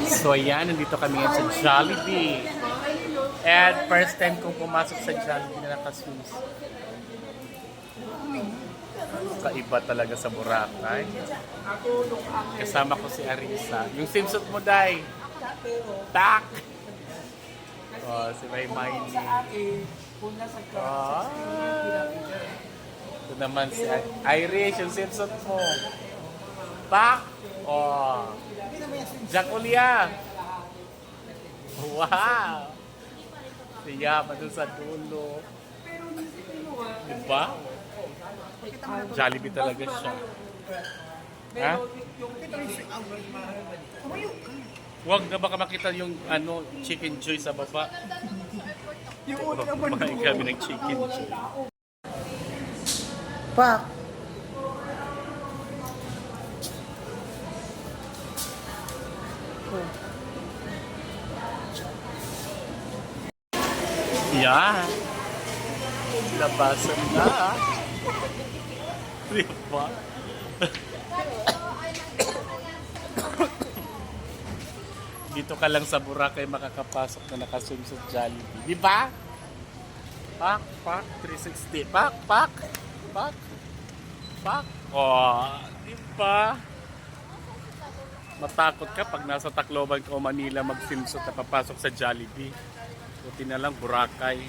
So ayan, nandito kami ngayon sa Jollibee. And first time kong pumasok sa Jollibee na nakaswings. Kaiba talaga sa Boracay. Kasama ko si Arisa. Yung swimsuit mo, Day. Tak! Oh, si Maymay. Oh. Ito naman si Irish, yung swimsuit mo. Tak! Oh. Jack Ulia. Wow! Siya pa dun sa dulo. Diba? Jollibee talaga siya. Ha? Huwag na baka makita yung chicken joy sa baba. Makain kami ng chicken joy. Pak! Yan. Labasan na. Diba? Dito ka lang sa Boracay makakapasok na nakaswim sa Jollibee. Diba? Pak, pak, 360. Pak, pak, pak, pak. Oh, diba? Matakot ka pag nasa Tacloban ka o Manila mag-swimsuit na papasok sa Jollibee. Buti na lang Boracay.